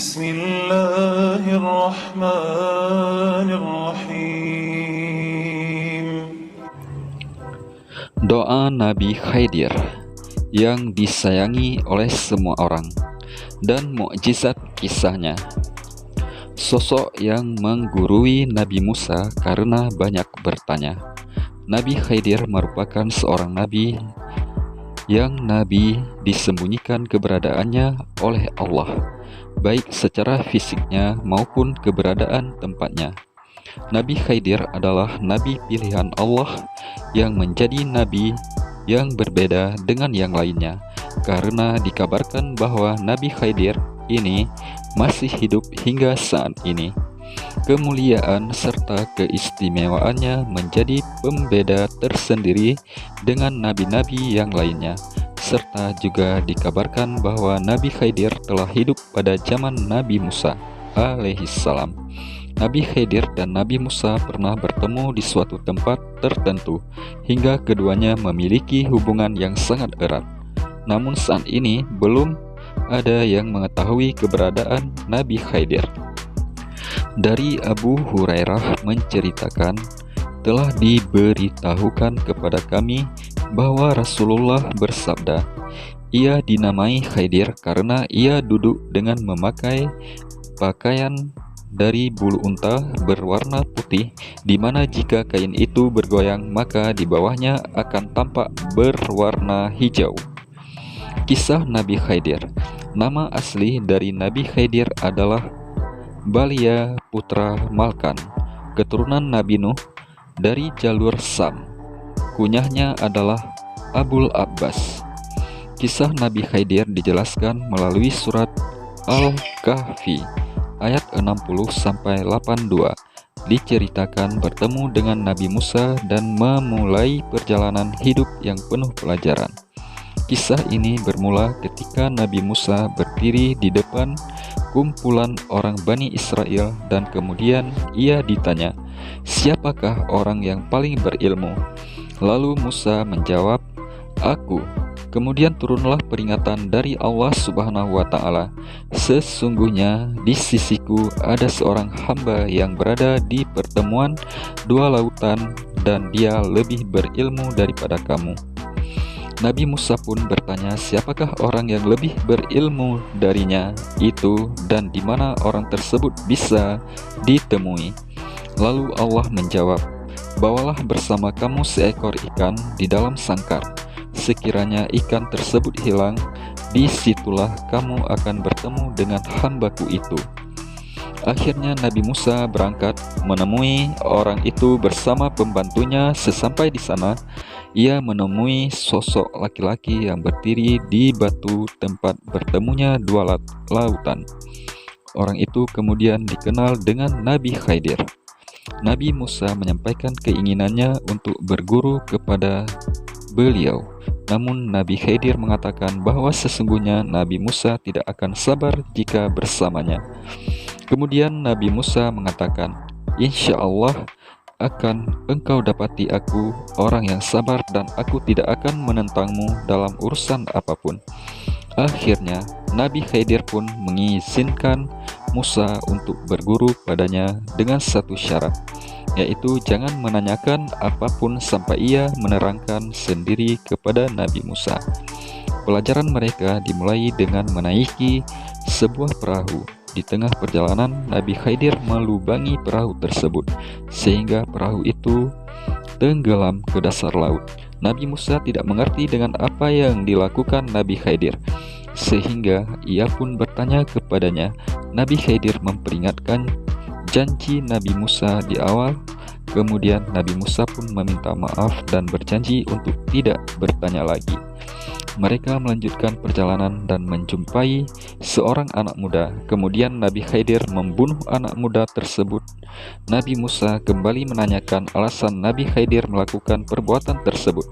بسم الله الرحمن الرحيم. Doa Nabi Khidir yang disayangi oleh semua orang dan mukjizat kisahnya. Sosok yang menggurui Nabi Musa karena banyak bertanya. Nabi Khidir merupakan seorang nabi yang disembunyikan keberadaannya oleh Allah, baik secara fisiknya maupun keberadaan tempatnya. Nabi Khidir adalah nabi pilihan Allah yang menjadi nabi yang berbeda dengan yang lainnya, karena dikabarkan bahwa Nabi Khidir ini masih hidup hingga saat ini. Kemuliaan serta keistimewaannya menjadi pembeda tersendiri dengan nabi-nabi yang lainnya, serta juga dikabarkan bahwa Nabi Khidir telah hidup pada zaman Nabi Musa alaihissalam. Nabi Khidir dan Nabi Musa pernah bertemu di suatu tempat tertentu, hingga keduanya memiliki hubungan yang sangat erat. Namun saat ini belum ada yang mengetahui keberadaan Nabi Khidir. Dari Abu Hurairah menceritakan, telah diberitahukan kepada kami bahwa Rasulullah bersabda, ia dinamai Khidir karena ia duduk dengan memakai pakaian dari bulu unta berwarna putih, di mana jika kain itu bergoyang maka di bawahnya akan tampak berwarna hijau. Kisah Nabi Khidir. Nama asli dari Nabi Khidir adalah Balia putra Malkan, keturunan Nabi Nuh dari jalur Sam. Kunyahnya adalah Abul Abbas. Kisah Nabi Khidir dijelaskan melalui surat Al-Kahfi ayat 60-82. Diceritakan bertemu dengan Nabi Musa dan memulai perjalanan hidup yang penuh pelajaran. Kisah ini bermula ketika Nabi Musa berdiri di depan kumpulan orang Bani Israel dan kemudian ia ditanya, siapakah orang yang paling berilmu? Lalu Musa menjawab, aku. Kemudian turunlah peringatan dari Allah Subhanahu wa Ta'ala, sesungguhnya di sisiku ada seorang hamba yang berada di pertemuan dua lautan dan dia lebih berilmu daripada kamu. Nabi Musa pun bertanya, siapakah orang yang lebih berilmu darinya itu dan di mana orang tersebut bisa ditemui? Lalu Allah menjawab, bawalah bersama kamu seekor ikan di dalam sangkar. Sekiranya ikan tersebut hilang, disitulah kamu akan bertemu dengan hambaku itu. Akhirnya Nabi Musa berangkat menemui orang itu bersama pembantunya. Sesampai di sana, ia menemui sosok laki-laki yang berdiri di batu tempat bertemunya dua lautan. Orang itu kemudian dikenal dengan Nabi Khidir. Nabi Musa menyampaikan keinginannya untuk berguru kepada beliau. Namun Nabi Khidir mengatakan bahwa sesungguhnya Nabi Musa tidak akan sabar jika bersamanya. Kemudian Nabi Musa mengatakan, insya Allah akan engkau dapati aku orang yang sabar dan aku tidak akan menentangmu dalam urusan apapun. Akhirnya Nabi Khidir pun mengizinkan Musa untuk berguru padanya dengan satu syarat, yaitu jangan menanyakan apapun sampai ia menerangkan sendiri kepada Nabi Musa. Pelajaran mereka dimulai dengan menaiki sebuah perahu. Di tengah perjalanan, Nabi Khidir melubangi perahu tersebut sehingga perahu itu tenggelam ke dasar laut. Nabi Musa tidak mengerti dengan apa yang dilakukan Nabi Khidir, sehingga ia pun bertanya kepadanya. Nabi Khidir memperingatkan janji Nabi Musa di awal. Kemudian Nabi Musa pun meminta maaf dan berjanji untuk tidak bertanya lagi. Mereka melanjutkan perjalanan dan menjumpai seorang anak muda. Kemudian Nabi Khidir membunuh anak muda tersebut. Nabi Musa kembali menanyakan alasan Nabi Khidir melakukan perbuatan tersebut.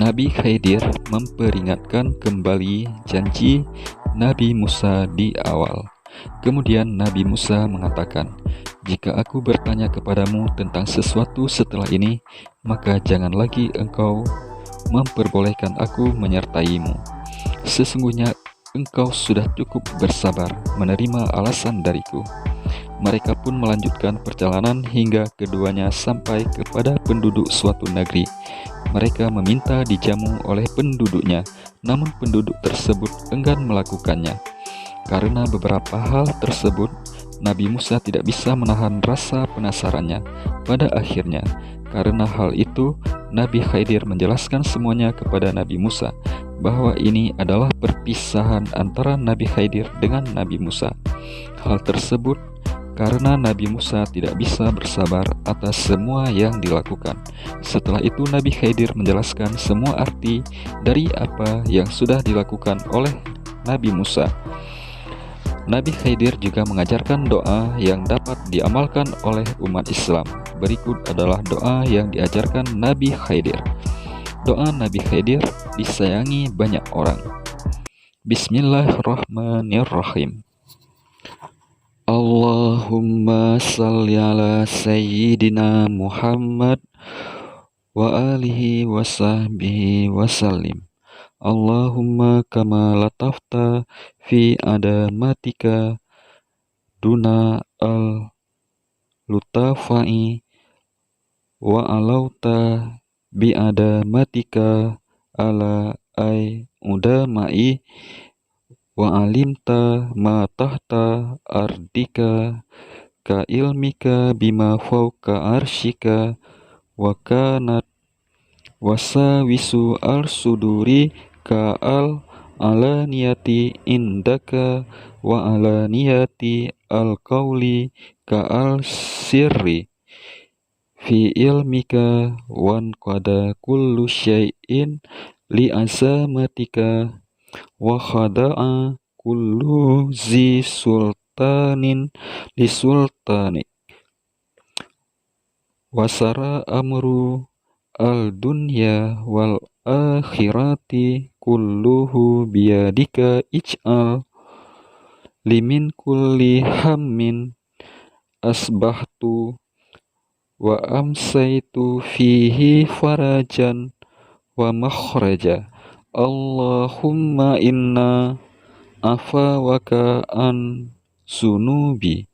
Nabi Khidir memperingatkan kembali janji Nabi Musa di awal. Kemudian Nabi Musa mengatakan, jika aku bertanya kepadamu tentang sesuatu setelah ini, maka jangan lagi engkau memperbolehkan aku menyertaimu. Sesungguhnya engkau sudah cukup bersabar menerima alasan dariku." Mereka pun melanjutkan perjalanan hingga keduanya sampai kepada penduduk suatu negeri. Mereka meminta dijamu oleh penduduknya, namun penduduk tersebut enggan melakukannya. Karena beberapa hal tersebut, Nabi Musa tidak bisa menahan rasa penasarannya. Pada akhirnya, karena hal itu, Nabi Khidir menjelaskan semuanya kepada Nabi Musa, bahwa ini adalah perpisahan antara Nabi Khidir dengan Nabi Musa. Hal tersebut karena Nabi Musa tidak bisa bersabar atas semua yang dilakukan. Setelah itu Nabi Khidir menjelaskan semua arti dari apa yang sudah dilakukan oleh Nabi Musa. Nabi Khidir juga mengajarkan doa yang dapat diamalkan oleh umat Islam. Berikut adalah doa yang diajarkan Nabi Khidir. Doa Nabi Khidir disayangi banyak orang. Bismillahirrahmanirrahim. Allahumma salli ala Sayyidina Muhammad wa alihi wa sahbihi wa sallim. Allahumma kama latafta fi adamatika duna al-lutafai wa alauta bi adamatika ala ay udamai wa alimta ma tahta ardika ka ilmika bima fauka arshika wa kanat wasawisu al-suduri ka al-alaniyati indaka wa alaniyati al-qawli ka al-sirri fi ilmika wan qada kullu syai'in li azamatika wa khada'a kullu zi sultanin li sultanik wasara amru al dunya wal akhirati kulluhu biyadika ij'al limin kulli hammin asbahtu wa amsaitu fihi farajan wa makhraja. Allahumma inna afawaka an sunubi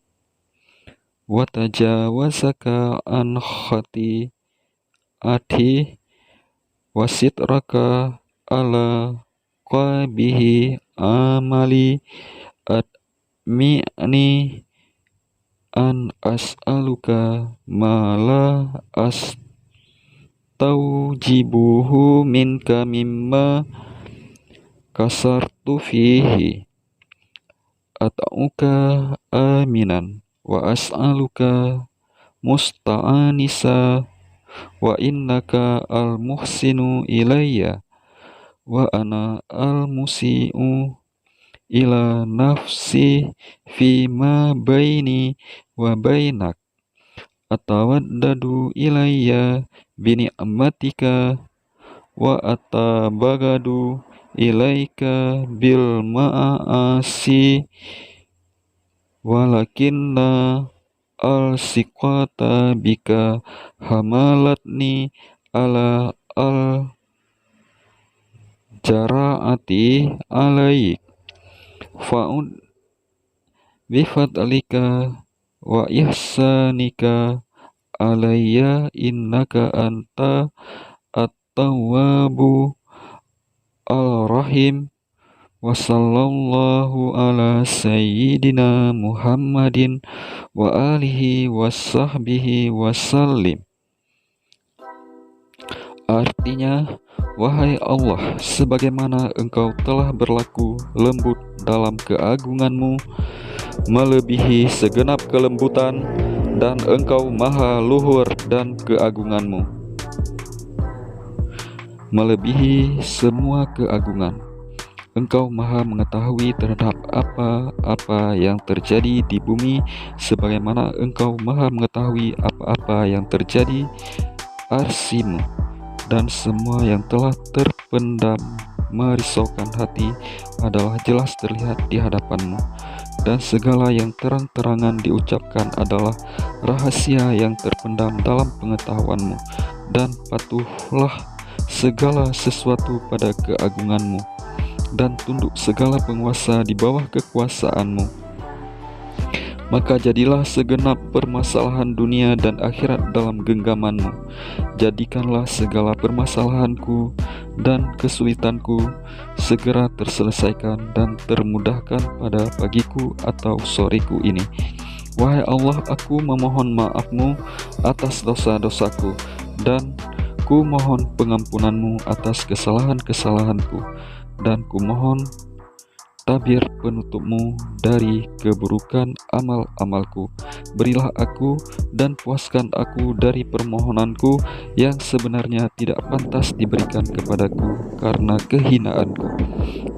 wa tajawazaka an khati ati wa sitraka ala qabihi amali admi'ni an as'aluka ma la taujibuhu minka mimma kasartu fihi at'uka aminan wa as'aluka musta'anisa wa innaka al-muhsinu ilayya wa ana al-musi'u ila nafsi fi ma baini wa bainak atawaddadu ilayya bini'matika wa atabagadu ilaika bil ma'asi walakinna al siqata bika hamalatni ala al jara'ati alaik fa'ud bifadlika wa ihsanika alayya innaka anta at-tawwabu al-rahim wa sallallahu ala sayyidina Muhammadin wa alihi wa sahbihi wa sallim. Artinya, wahai Allah, sebagaimana Engkau telah berlaku lembut dalam keagunganmu, melebihi segenap kelembutan, dan Engkau maha luhur dan keagunganmu melebihi semua keagungan. Engkau maha mengetahui terhadap apa-apa yang terjadi di bumi, sebagaimana Engkau maha mengetahui apa-apa yang terjadi arsimu, dan semua yang telah terpendam merisaukan hati adalah jelas terlihat di hadapanmu, dan segala yang terang-terangan diucapkan adalah rahasia yang terpendam dalam pengetahuanmu, dan patuhlah segala sesuatu pada keagunganmu. dan tunduk segala penguasa di bawah kekuasaan-Mu. Maka jadilah segenap permasalahan dunia dan akhirat dalam genggaman-Mu. Jadikanlah segala permasalahanku dan kesulitanku segera terselesaikan dan termudahkan pada pagiku atau soreku ini. Wahai Allah, aku memohon maaf-Mu atas dosa-dosaku, dan ku mohon pengampunan-Mu atas kesalahan-kesalahanku, dan ku mohon tabir penutup-Mu dari keburukan amal-amalku. Berilah aku dan puaskan aku dari permohonanku yang sebenarnya tidak pantas diberikan kepadaku karena kehinaanku.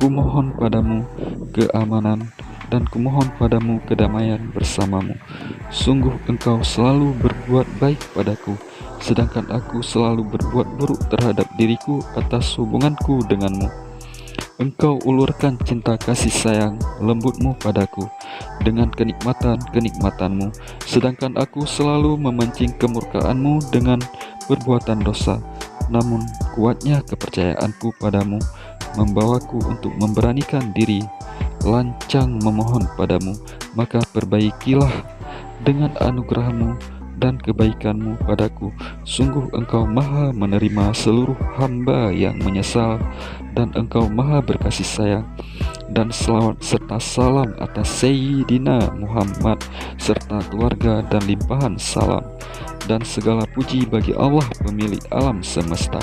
Kumohon padamu keamanan, dan kumohon padamu kedamaian bersamamu. Sungguh Engkau selalu berbuat baik padaku, sedangkan aku selalu berbuat buruk terhadap diriku atas hubunganku denganmu. Engkau ulurkan cinta kasih sayang lembut-Mu padaku dengan kenikmatan-kenikmatan-Mu, sedangkan aku selalu memancing kemurkaan-Mu dengan perbuatan dosa. Namun kuatnya kepercayaanku padamu membawaku untuk memberanikan diri lancang memohon padamu. Maka perbaikilah dengan anugerah-Mu dan kebaikan-Mu padaku. Sungguh Engkau maha menerima seluruh hamba yang menyesal, dan Engkau maha berkasih sayang. Dan selawat serta salam atas Sayyidina Muhammad serta keluarga dan limpahan salam. Dan segala puji bagi Allah pemilik alam semesta.